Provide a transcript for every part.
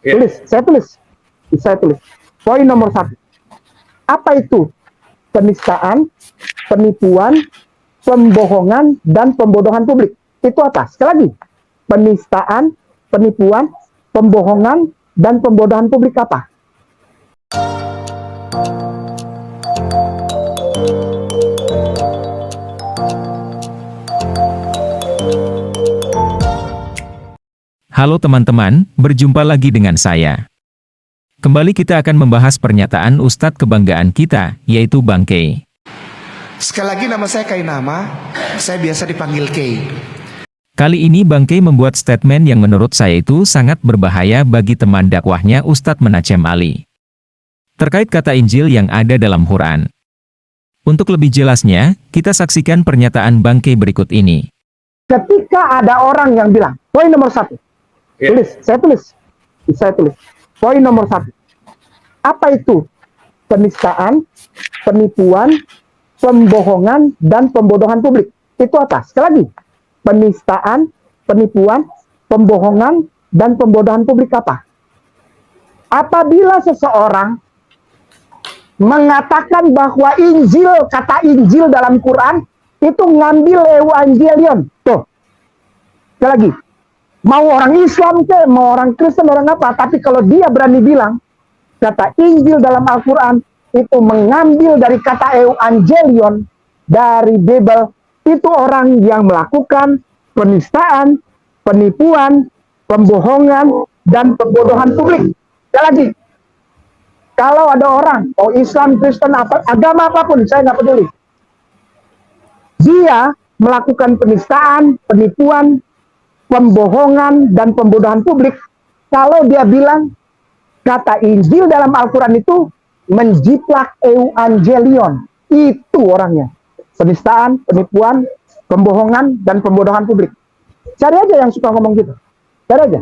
Ya. Saya tulis. Poin nomor 1. Apa itu penistaan, penipuan, pembohongan, dan pembodohan publik? Itu apa? Sekali lagi. Penistaan, penipuan, pembohongan, dan pembodohan publik apa? Halo teman-teman, berjumpa lagi dengan saya. Kembali kita akan membahas pernyataan Ustadz kebanggaan kita, yaitu Bang Kay. Sekali lagi nama saya Kainama, saya biasa dipanggil Kay. Kali ini Bang Kay membuat statement yang menurut saya itu sangat berbahaya bagi teman dakwahnya Ustadz Menachem Ali. Terkait kata Injil yang ada dalam Quran. Untuk lebih jelasnya, kita saksikan pernyataan Bang Kay berikut ini. Ketika ada orang yang bilang, poin nomor 1. Ya. Saya tulis. Poin nomor 1. Apa itu penistaan, penipuan, pembohongan, dan pembodohan publik? Itu apa? Sekali lagi. Penistaan, penipuan, pembohongan, dan pembodohan publik apa? Apabila seseorang mengatakan bahwa Injil, kata Injil dalam Quran, itu ngambil Evangelion. Tuh. Sekali lagi. Mau orang Islam ke, mau orang Kristen, orang apa. Tapi kalau dia berani bilang, kata Injil dalam Al-Quran, itu mengambil dari kata Evangelion, dari Bible, itu orang yang melakukan penistaan, penipuan, pembohongan, dan pembodohan publik. Sekali lagi, kalau ada orang, mau Islam, Kristen, agama apapun, saya nggak peduli. Dia melakukan penistaan, penipuan, pembohongan, dan pembodohan publik. Kalau dia bilang, kata Injil dalam Al-Quran itu menjiplak Evangelion. Itu orangnya. Penistaan, penipuan, pembohongan, dan pembodohan publik. Cari aja yang suka ngomong gitu. Cari aja.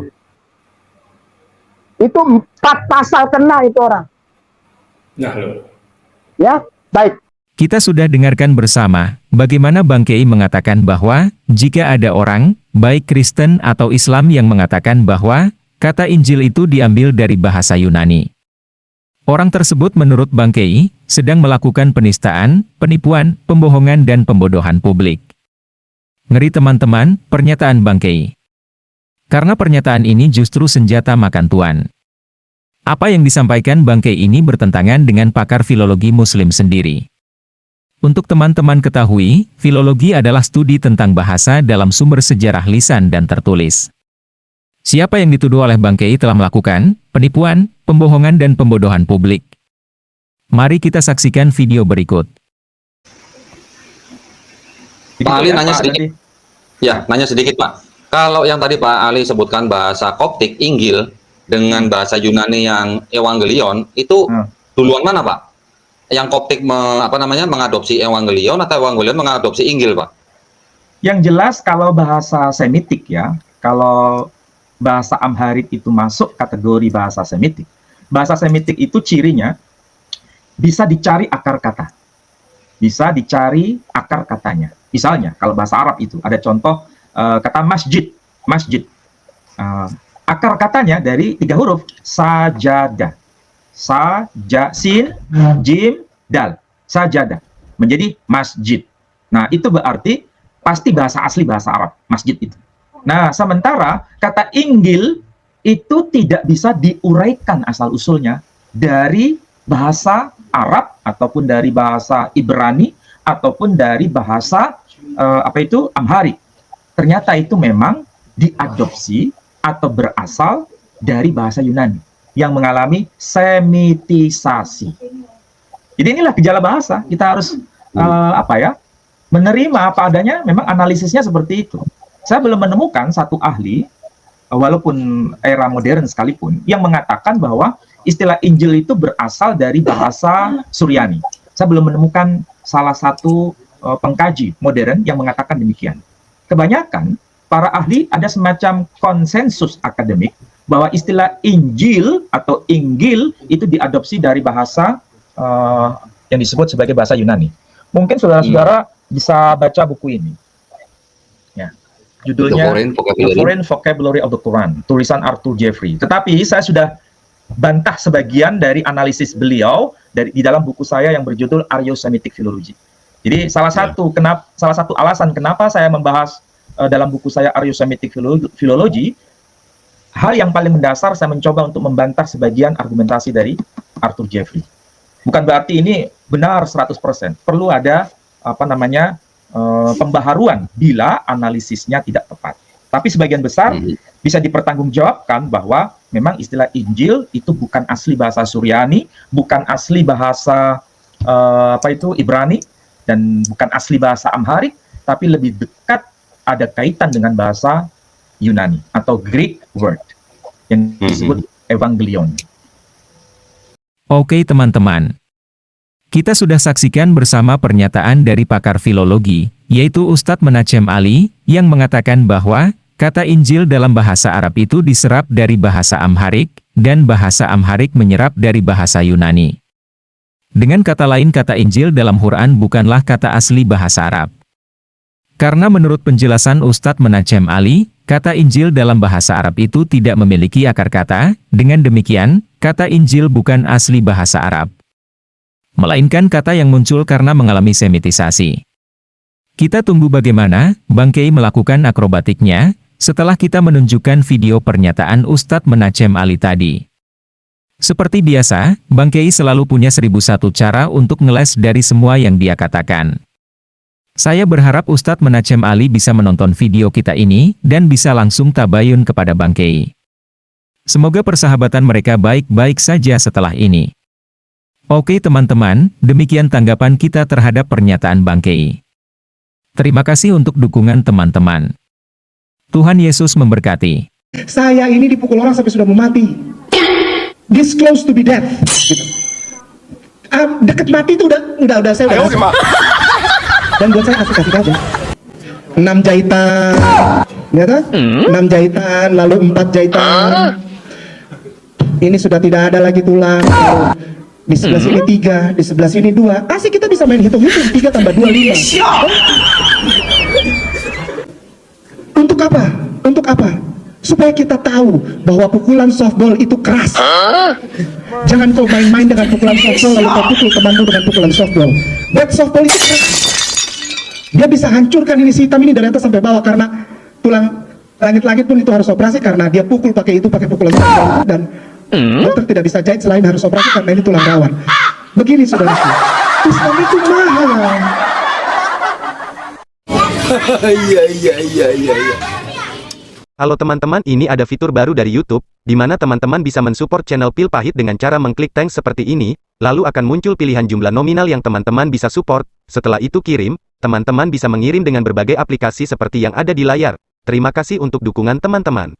Itu 4 pasal kena itu orang. Nah, loh. Ya, baik. Kita sudah dengarkan bersama, bagaimana Bang Kay mengatakan bahwa, jika ada orang, baik Kristen atau Islam yang mengatakan bahwa, kata Injil itu diambil dari bahasa Yunani. Orang tersebut menurut Bang Kay, sedang melakukan penistaan, penipuan, pembohongan dan pembodohan publik. Ngeri teman-teman, pernyataan Bang Kay. Karena pernyataan ini justru senjata makan tuan. Apa yang disampaikan Bang Kay ini bertentangan dengan pakar filologi Muslim sendiri. Untuk teman-teman ketahui, filologi adalah studi tentang bahasa dalam sumber sejarah lisan dan tertulis. Siapa yang dituduh oleh Bang Kay telah melakukan penipuan, pembohongan dan pembodohan publik? Mari kita saksikan video berikut. Pak Ali nanya sedikit. Ya, nanya sedikit Pak. Kalau yang tadi Pak Ali sebutkan bahasa Koptik, Injil, dengan bahasa Yunani yang Evangelion, itu duluan mana Pak? Yang Koptik mengadopsi Evangelion atau Evangelion mengadopsi Injil, Pak? Yang jelas kalau bahasa Semitik ya, kalau bahasa Amharik itu masuk kategori bahasa Semitik. Bahasa Semitik itu cirinya bisa dicari akar kata. Bisa dicari akar katanya. Misalnya kalau bahasa Arab itu ada contoh kata masjid. Akar katanya dari 3 huruf, sajadah. Sin, jim, dal, sajadah, menjadi masjid. Nah, itu berarti pasti bahasa asli bahasa Arab, masjid itu. Nah, sementara kata Injil itu tidak bisa diuraikan asal-usulnya dari bahasa Arab, ataupun dari bahasa Ibrani, ataupun dari bahasa Amharik. Ternyata itu memang diadopsi atau berasal dari bahasa Yunani yang mengalami semitisasi. Jadi inilah gejala bahasa. Kita harus menerima apa adanya. Memang analisisnya seperti itu. Saya belum menemukan satu ahli, walaupun era modern sekalipun, yang mengatakan bahwa istilah Injil itu berasal dari bahasa Suryani. Saya belum menemukan salah satu pengkaji modern yang mengatakan demikian. Kebanyakan para ahli ada semacam konsensus akademik bahwa istilah Injil atau Inggil itu diadopsi dari bahasa yang disebut sebagai bahasa Yunani. Mungkin saudara-saudara bisa baca buku ini. Ya. judulnya The Foreign Vocabulary of the Quran, tulisan Arthur Jeffrey. Tetapi saya sudah bantah sebagian dari analisis beliau di dalam buku saya yang berjudul Aryo-Semitic Philology. Jadi salah satu alasan kenapa saya membahas dalam buku saya Aryo-Semitic Philology, hal yang paling mendasar saya mencoba untuk membantah sebagian argumentasi dari Arthur Jeffrey. Bukan berarti ini benar 100%. Perlu ada pembaharuan bila analisisnya tidak tepat. Tapi sebagian besar bisa dipertanggungjawabkan bahwa memang istilah Injil itu bukan asli bahasa Suryani, bukan asli bahasa Ibrani, dan bukan asli bahasa Amharik, tapi lebih dekat ada kaitan dengan bahasa Yunani atau Greek word yang disebut Evangelion. Oke teman-teman. Kita sudah saksikan bersama pernyataan dari pakar filologi, yaitu Ustadz Menachem Ali, yang mengatakan bahwa kata Injil dalam bahasa Arab itu diserap dari bahasa Amharik, dan bahasa Amharik menyerap dari bahasa Yunani. Dengan kata lain, kata Injil dalam Quran bukanlah kata asli bahasa Arab. Karena menurut penjelasan Ustadz Menachem Ali, kata Injil dalam bahasa Arab itu tidak memiliki akar kata, dengan demikian, kata Injil bukan asli bahasa Arab, melainkan kata yang muncul karena mengalami semitisasi. Kita tunggu bagaimana Bang Kei melakukan akrobatiknya, setelah kita menunjukkan video pernyataan Ustadz Menachem Ali tadi. Seperti biasa, Bang Kei selalu punya 1001 cara untuk ngeles dari semua yang dia katakan. Saya berharap Ustadz Menachem Ali bisa menonton video kita ini, dan bisa langsung tabayun kepada Bang Kei. Semoga persahabatan mereka baik-baik saja setelah ini. Oke teman-teman, demikian tanggapan kita terhadap pernyataan Bang Kei. Terima kasih untuk dukungan teman-teman. Tuhan Yesus memberkati. Saya ini dipukul orang sampai sudah mau mati. This close to be death. Gitu. Deket mati itu udah saya udah. Dan buat saya asik-asik aja. 6 jahitan, ya kan? 6 jahitan, lalu 4 jahitan. Ini sudah tidak ada lagi tulang. Di sebelah sini 3, di sebelah sini 2. Asik, kita bisa main hitung-hitung. 3 tambah 2, 5. Untuk apa? Untuk apa? Supaya kita tahu bahwa pukulan softball itu keras. Jangan kau main-main dengan pukulan softball lalu kau pukul temanmu dengan pukulan softball. Bat softball itu keras. Dia bisa hancurkan ini si hitam ini dari atas sampai bawah, karena tulang langit-langit pun itu harus operasi karena dia pukul pakai pukulan softball, dan dokter tidak bisa jahit selain harus operasi karena ini tulang rawan. Begini saudaraku, Islam itu mahal. Iya. Halo teman-teman, ini ada fitur baru dari YouTube, di mana teman-teman bisa mensupport channel Pil Pahit dengan cara mengklik thanks seperti ini, lalu akan muncul pilihan jumlah nominal yang teman-teman bisa support. Setelah itu kirim, teman-teman bisa mengirim dengan berbagai aplikasi seperti yang ada di layar. Terima kasih untuk dukungan teman-teman.